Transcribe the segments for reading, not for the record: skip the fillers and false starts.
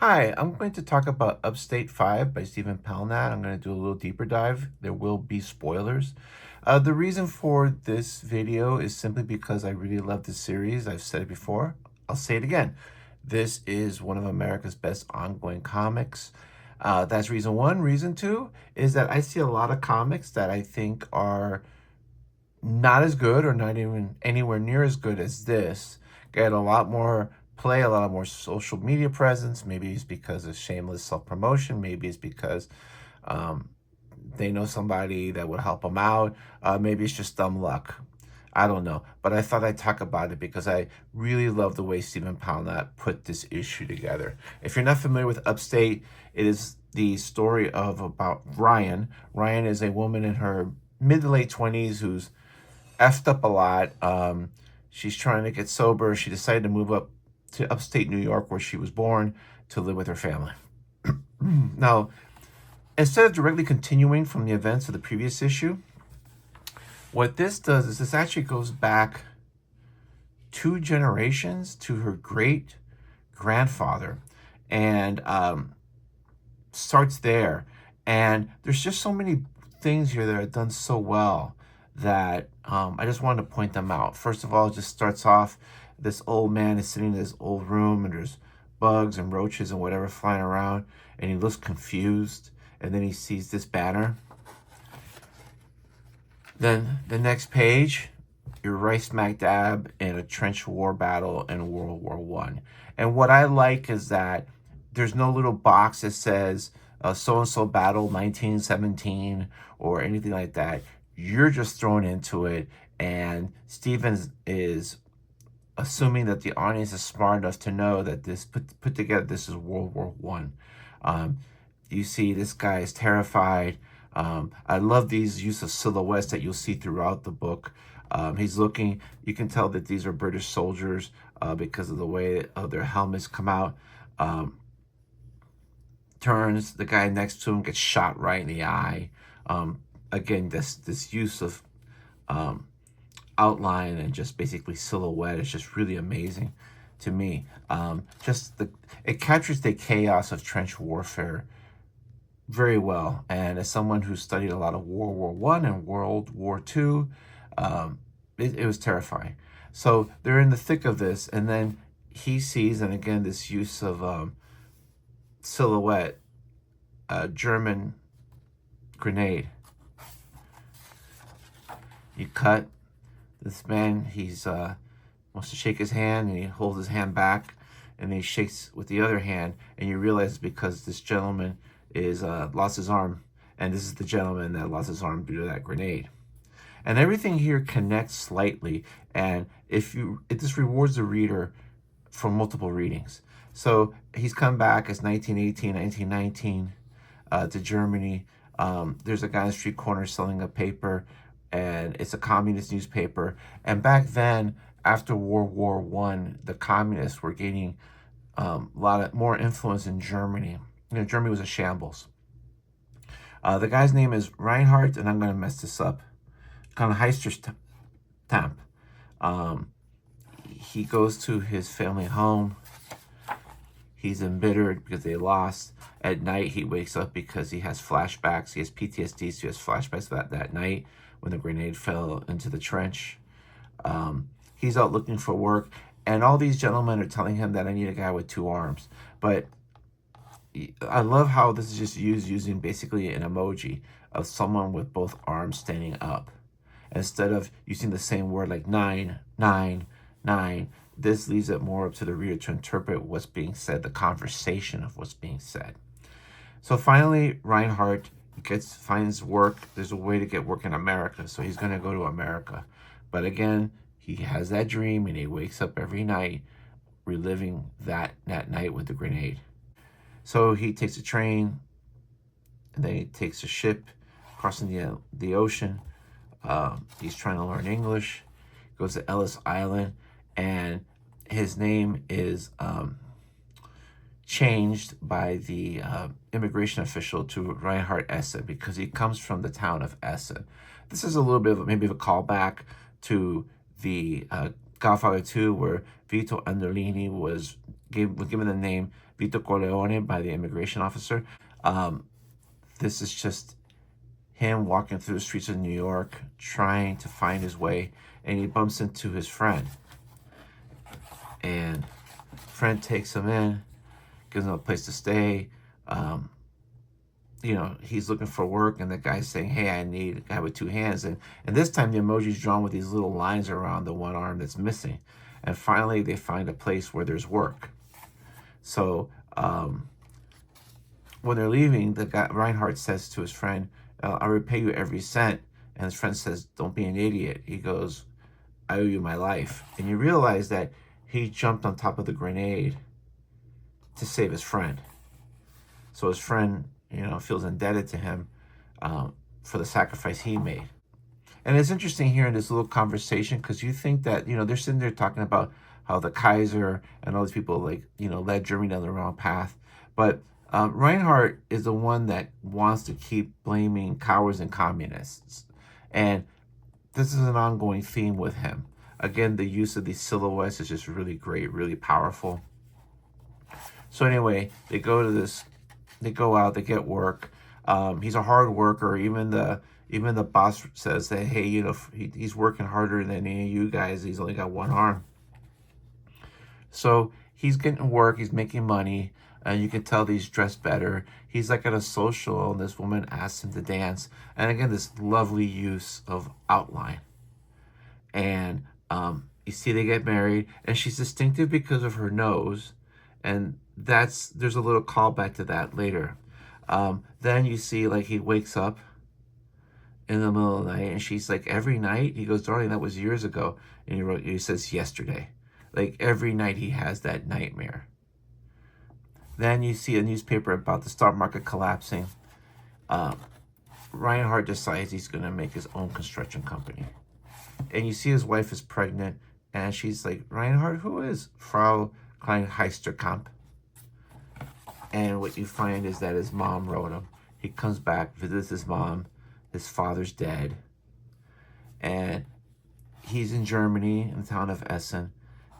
Hi, I'm going to talk about Upstate 5 by Stephen Pellnat. I'm going to do a little deeper dive. There will be spoilers. The reason for this video is simply because I really love this series. I've said it before. I'll say it again. This is one of America's best ongoing comics. That's reason one. Reason two is that I see a lot of comics that I think are not as good or not even anywhere near as good as this. Get a lot more play, a lot more social media presence. Maybe it's because of shameless self-promotion. Maybe it's because um, they know somebody that would help them out. Maybe it's just dumb luck. I don't know. But I thought I'd talk about it because I really love the way Stephen Pellnat put this issue together. If you're not familiar with Upstate, it is the story of about Ryan. Ryan is a woman in her mid to late 20s who's effed up a lot. She's trying to get sober. She decided to move up to upstate New York, where she was born, to live with her family. Now, instead of directly continuing from the events of the previous issue, what this does is this actually goes back 2 generations to her great grandfather and starts there. And there's just so many things here that are done so well that I just wanted to point them out. First of all, it just starts off, this old man is sitting in this old room and there's bugs and roaches and whatever flying around, and he looks confused, and then he sees this banner. Then the next page, you're right smack dab in a trench war battle in World War One. And what I like is that there's no little box that says so-and-so battle 1917 or anything like that. You're just thrown into it, and Stevens is assuming that the audience is smart enough to know that this put together, this is World War One. You see this guy is terrified. I love these use of silhouettes that you'll see throughout the book. He's looking, you can tell that these are British soldiers because of the way their helmets come out. Turns, the guy next to him gets shot right in the eye. Again, this use of outline and just basically silhouette is just really amazing to me. It captures the chaos of trench warfare very well. And as someone who studied a lot of World War One and World War Two, it was terrifying. So they're in the thick of this, and then he sees, and again, this use of silhouette, a German grenade. You cut this man, he's wants to shake his hand, and he holds his hand back, and then he shakes with the other hand, and you realize it's because this gentleman is lost his arm, and this is the gentleman that lost his arm due to that grenade. And everything here connects slightly, and if this rewards the reader for multiple readings. So he's come back as 1918, 1919 to Germany. There's a guy on the street corner selling a paper, and it's a communist newspaper. And back then, after World War One, the communists were gaining a lot more influence in Germany. Germany was a shambles. The guy's name is Reinhardt, and I'm going to mess this up. Kind of Heister's he goes to his family home. He's embittered because they lost. At night, he wakes up because he has flashbacks. He has PTSD, so he has flashbacks that night when the grenade fell into the trench. He's out looking for work, and all these gentlemen are telling him that I need a guy with 2 arms. But I love how this is just using basically an emoji of someone with both arms standing up. Instead of using the same word like 9, 9, 9, this leaves it more up to the reader to interpret what's being said, the conversation of what's being said. So finally, Reinhardt finds work. There's a way to get work in America, so he's going to go to America. But again, he has that dream, and he wakes up every night reliving that night with the grenade. So he takes a train, and then he takes a ship crossing the ocean. He's trying to learn English, goes to Ellis Island, and his name is changed by the immigration official to Reinhardt Essen because he comes from the town of Essen. This is a little bit of maybe a callback to the Godfather 2, where Vito Andolini was was given the name Vito Corleone by the immigration officer. This is just him walking through the streets of New York, trying to find his way, and he bumps into his friend. And friend takes him in, gives him a place to stay. He's looking for work, and the guy's saying, "Hey, I need a guy with two hands." And this time the emoji's drawn with these little lines around the one arm that's missing. And finally, they find a place where there's work. So when they're leaving, the guy Reinhardt says to his friend, "I'll repay you every cent." And his friend says, "Don't be an idiot." He goes, "I owe you my life." And you realize that he jumped on top of the grenade to save his friend. So his friend, feels indebted to him for the sacrifice he made. And it's interesting here in this little conversation, because you think that, they're sitting there talking about how the Kaiser and all these people, led Germany down the wrong path. But Reinhardt is the one that wants to keep blaming cowards and communists. And this is an ongoing theme with him. Again, the use of these silhouettes is just really great, really powerful. So anyway, they go out, they get work. He's a hard worker. Even the boss says that, hey, he's working harder than any of you guys. He's only got one arm. So he's getting work. He's making money. And you can tell that he's dressed better. He's like at a social, and this woman asks him to dance. And again, this lovely use of outline. And you see they get married, and she's distinctive because of her nose. And there's a little callback to that later. Then you see, he wakes up in the middle of the night, and she's like, every night? He goes, darling, that was years ago. And he says, yesterday. Like, every night he has that nightmare. Then you see a newspaper about the stock market collapsing. Reinhardt decides he's going to make his own construction company. And you see his wife is pregnant, and she's like, Reinhardt, who is Frau Kleinheisterkamp? And what you find is that his mom wrote him. He comes back, visits his mom. His father's dead. And he's in Germany, in the town of Essen.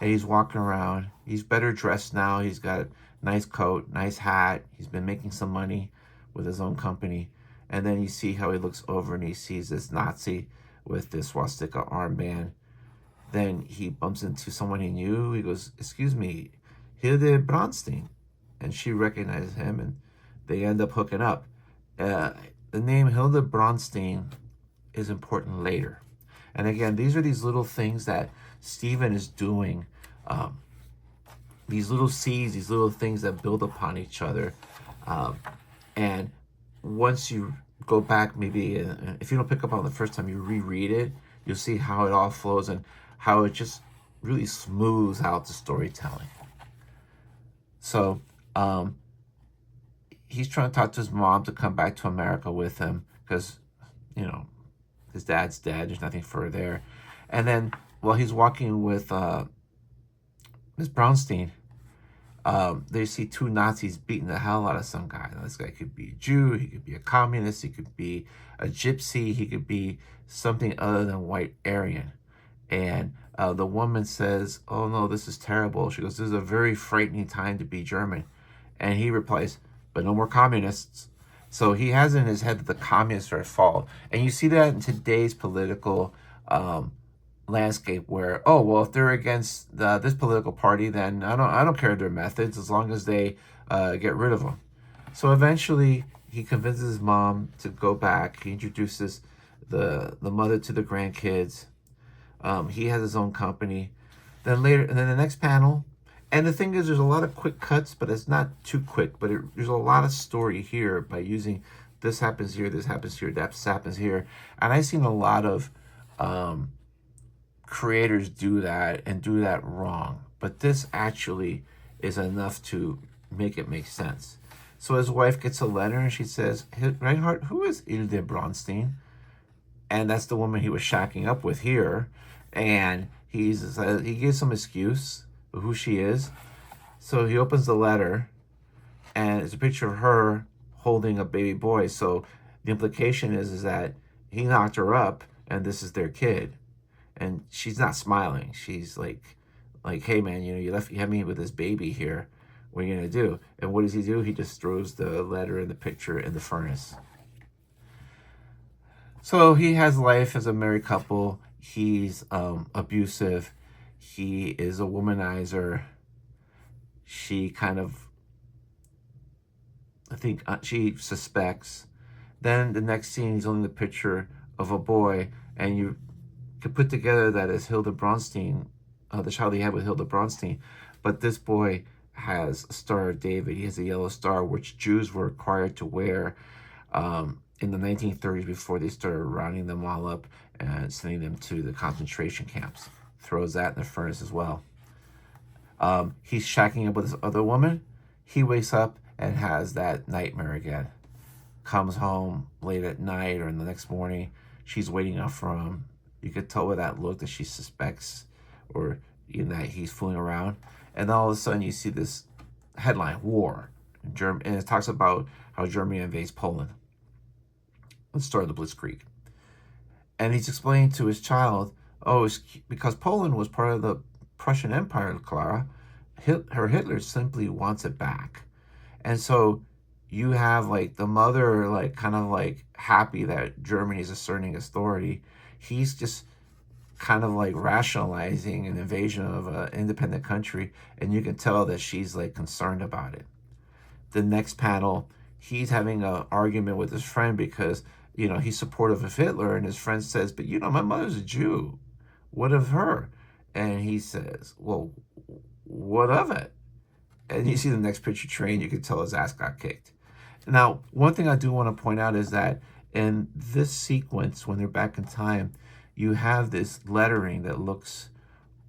And he's walking around. He's better dressed now. He's got a nice coat, nice hat. He's been making some money with his own company. And then you see how he looks over and he sees this Nazi with this swastika armband. Then he bumps into someone he knew. He goes, excuse me, Hilde Bronstein. And she recognizes him, and they end up hooking up. The name Hilde Bronstein is important later. And again, these are these little things that Stephen is doing. These little seeds, these little things that build upon each other. And once you go back, maybe if you don't pick up on it the first time, you reread it, you'll see how it all flows and how it just really smooths out the storytelling. So he's trying to talk to his mom to come back to America with him because, his dad's dead. There's nothing further there. And then while he's walking with Miss Brownstein, they see two Nazis beating the hell out of some guy. Now, this guy could be a Jew, he could be a communist, he could be a gypsy, he could be something other than white Aryan. And the woman says, oh no, this is terrible. She goes, this is a very frightening time to be German. And he replies, but no more communists. So he has in his head that the communists are at fault. And you see that in today's political landscape where, oh, well, if they're against this political party, then I don't care their methods as long as they get rid of them. So eventually he convinces his mom to go back. He introduces the mother to the grandkids. He has his own company. Then the next panel, and the thing is, there's a lot of quick cuts, but it's not too quick. But there's a lot of story here by using this happens here, this happens here, that happens here. And I've seen a lot of creators do that and do that wrong. But this actually is enough to make it make sense. So his wife gets a letter and she says, Reinhardt, who is Hilde Bronstein? And that's the woman he was shacking up with here. And he gives some excuse of who she is. So he opens the letter and it's a picture of her holding a baby boy. So the implication is that he knocked her up and this is their kid. And she's not smiling. She's like like, hey man, you had me with this baby here. What are you gonna do? And what does he do? He just throws the letter and the picture in the furnace. So he has life as a married couple. He's abusive. He is a womanizer. She kind of, I think she suspects. Then the next scene, he's holding the picture of a boy, and you could put together that as Hilda Bronstein, the child he had with Hilda Bronstein. But this boy has a Star of David. He has a yellow star, which Jews were required to wear in the 1930s before they started rounding them all up and sending them to the concentration camps. Throws that in the furnace as well. He's shacking up with this other woman. He wakes up and has that nightmare again. Comes home late at night or in the next morning. She's waiting up for him. You could tell by that look that she suspects or that he's fooling around. And then all of a sudden you see this headline, war. And it talks about how Germany invades Poland. Let's start the Blitzkrieg. And he's explaining to his child, oh, it's because Poland was part of the Prussian Empire, Clara. Hitler simply wants it back. And so you have like the mother like kind of like happy that Germany is asserting authority. He's just kind of like rationalizing an invasion of an independent country, and you can tell that she's like concerned about it. The next panel, he's having an argument with his friend because he's supportive of Hitler, and his friend says, but my mother's a Jew. What of her? And he says, well, what of it? And you see the next picture train, you can tell his ass got kicked. Now, one thing I do want to point out is that in this sequence, when they're back in time, you have this lettering that looks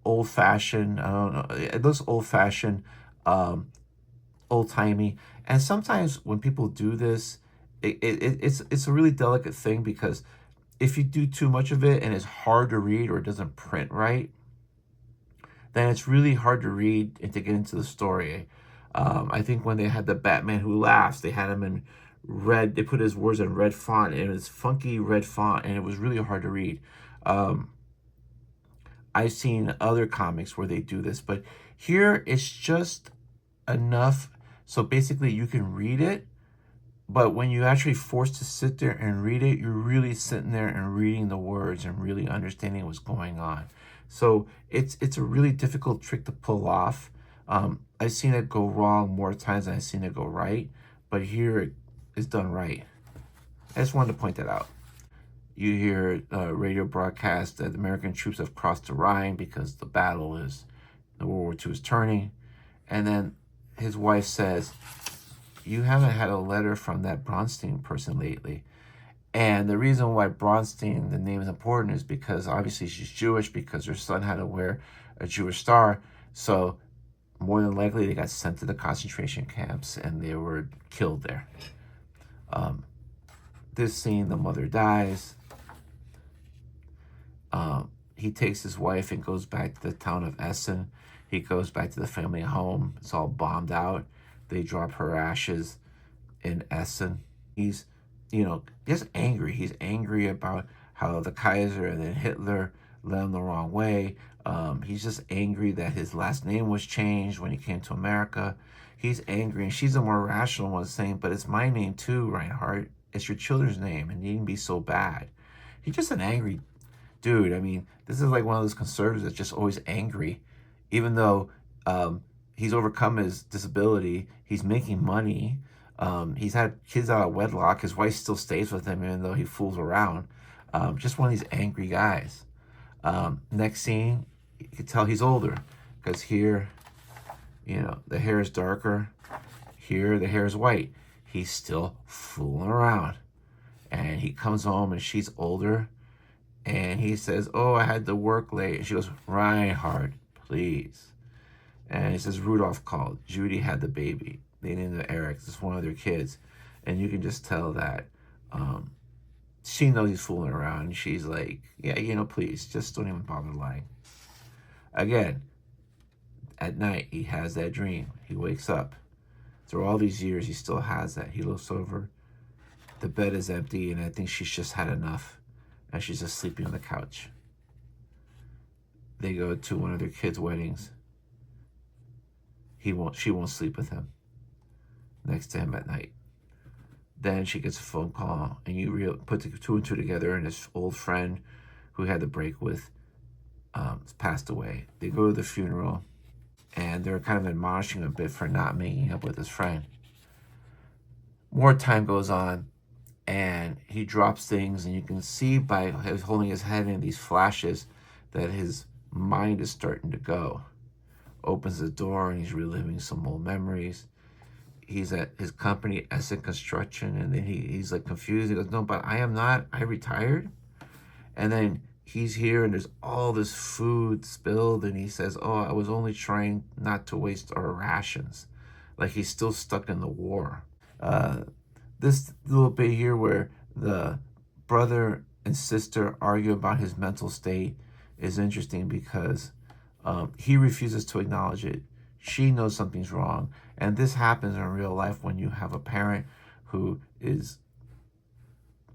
old-fashioned. I don't know. It looks old-fashioned, old-timey. And sometimes when people do this, it's a really delicate thing, because if you do too much of it and it's hard to read or it doesn't print right, then it's really hard to read and to get into the story. I think when they had the Batman Who Laughs, they had him in red. They put his words in red font, and it was funky red font, and it was really hard to read. I've seen other comics where they do this, but here it's just enough so basically you can read it, but when you actually forced to sit there and read it, you're really sitting there and reading the words and really understanding what's going on. So it's a really difficult trick to pull off. I've seen it go wrong more times than I've seen it go right, but here it is done right. I just wanted to point that out. You hear radio broadcast that American troops have crossed the Rhine because the World War II is turning. And then his wife says, you haven't had a letter from that Bronstein person lately. And the reason why Bronstein, the name is important, is because obviously she's Jewish, because her son had to wear a Jewish star. So more than likely they got sent to the concentration camps and they were killed there. This scene, the mother dies. He takes his wife and goes back to the town of Essen. He goes back to the family home. It's all bombed out. They drop her ashes in Essen. He's, just angry. He's angry about how the Kaiser and then Hitler led him the wrong way. He's just angry that his last name was changed when he came to America. He's angry, and she's the more rational one, saying, but it's my name too, Reinhardt. It's your children's name, and you needn't be so bad. He's just an angry dude. I mean, this is like one of those conservatives that's just always angry, even though he's overcome his disability. He's making money. He's had kids out of wedlock. His wife still stays with him, even though he fools around. Just one of these angry guys. Next scene, you can tell he's older, because here, the hair is darker. Here, the hair is white. He's still fooling around. And he comes home, and she's older. And he says, oh, I had to work late. And she goes, Reinhardt, please. And he says, Rudolph called. Judy had the baby. They named it Eric. It's one of their kids. And you can just tell that she knows he's fooling around. And she's like, yeah, please, just don't even bother lying. Again, at night, he has that dream. He wakes up. Through all these years, he still has that. He looks over. The bed is empty, and I think she's just had enough. And she's just sleeping on the couch. They go to one of their kids' weddings. she won't sleep with him next to him at night. Then she gets a phone call, and you put the two and two together, and his old friend who had the break with passed away. They go to the funeral, and they're kind of admonishing him a bit for not making up with his friend. More time goes on, and he drops things, and you can see by his holding his head in these flashes that his mind is starting to go. Opens the door, and he's reliving some old memories. He's at his company, Essex Construction, and then he's like confused. He goes, no, but I am not. I retired. And then he's here, and there's all this food spilled, and he says, oh, I was only trying not to waste our rations. Like he's still stuck in the war. This little bit here where the brother and sister argue about his mental state is interesting because he refuses to acknowledge it. She knows something's wrong. And this happens in real life when you have a parent who is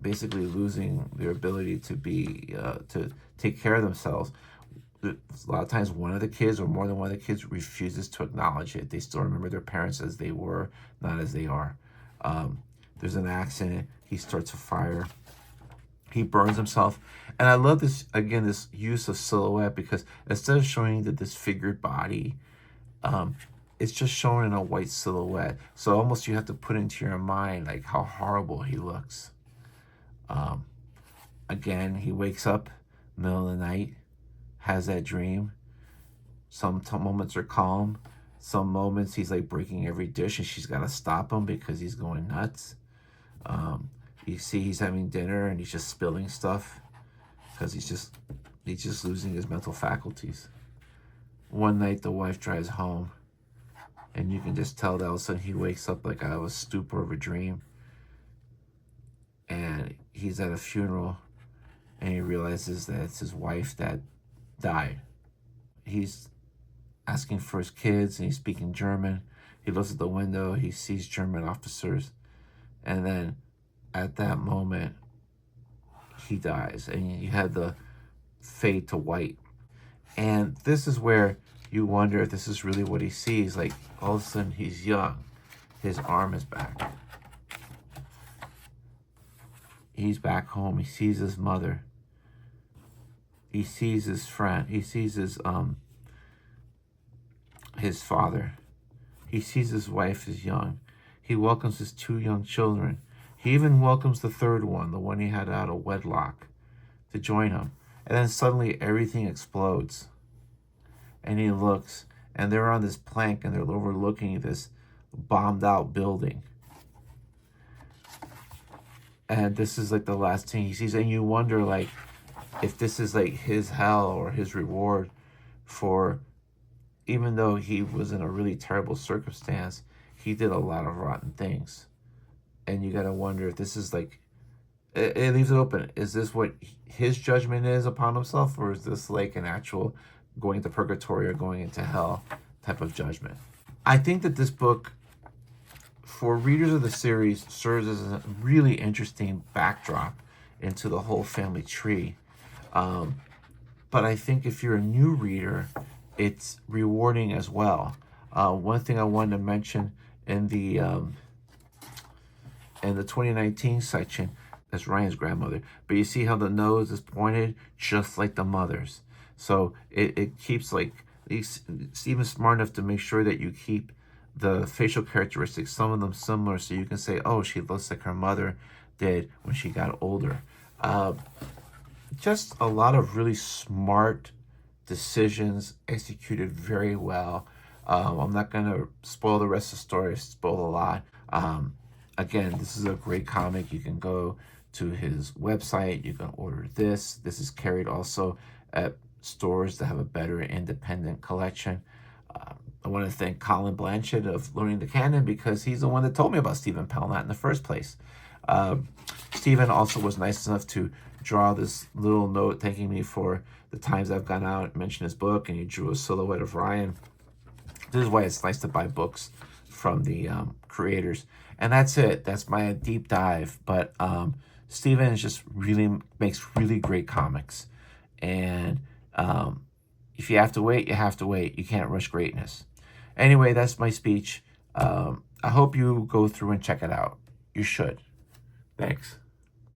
basically losing their ability to be, to take care of themselves. A lot of times one of the kids or more than one of the kids refuses to acknowledge it. They still remember their parents as they were, not as they are. There's an accident. He starts a fire. He burns himself. And I love this, again, this use of silhouette, because instead of showing the disfigured body, it's just shown in a white silhouette. So almost you have to put into your mind like how horrible he looks. Again, he wakes up middle of the night, has that dream. Some moments are calm. Some moments he's like breaking every dish, and she's got to stop him because he's going nuts. You see he's having dinner, and he's just spilling stuff because he's just losing his mental faculties. One night the wife drives home, and you can just tell that all of a sudden he wakes up like out of a stupor of a dream. And he's at a funeral, and he realizes that it's his wife that died. He's asking for his kids, and he's speaking German. He looks at the window, he sees German officers, and then at that moment, he dies, and you have the fade to white. And this is where you wonder if this is really what he sees. Like, all of a sudden, he's young. His arm is back. He's back home. He sees his mother. He sees his friend. He sees his father. He sees his wife is young. He welcomes his two young children. He even welcomes the third one, the one he had out of wedlock, to join him. And then suddenly everything explodes. And he looks, and they're on this plank, and they're overlooking this bombed out building. And this is like the last thing he sees. And you wonder, like, if this is like his hell or his reward for, even though he was in a really terrible circumstance, he did a lot of rotten things. And you got to wonder if this is like, it leaves it open. Is this what his judgment is upon himself, or is this like an actual going to purgatory or going into hell type of judgment? I think that this book, for readers of the series, serves as a really interesting backdrop into the whole family tree. But I think if you're a new reader, it's rewarding as well. One thing I wanted to mention in the 2019 section, that's Ryan's grandmother, but you see how the nose is pointed just like the mother's. So it keeps, like, it's even smart enough to make sure that you keep the facial characteristics, some of them similar, so you can say, oh, she looks like her mother did when she got older. Just a lot of really smart decisions executed very well. I'm not going to spoil the rest of the story. I spoiled a lot. Again, this is a great comic. You can go to his website. You can order this. This is carried also at stores that have a better independent collection. I want to thank Colin Blanchett of Learning the Canon, because he's the one that told me about Stephen Pellnat in the first place. Stephen also was nice enough to draw this little note thanking me for the times I've gone out and mentioned his book, and he drew a silhouette of Ryan. This is why it's nice to buy books from the creators. And that's it. That's my deep dive. But Stephen is just really makes really great comics. And if you have to wait, you have to wait. You can't rush greatness. Anyway, that's my speech. I hope you go through and check it out. You should. Thanks.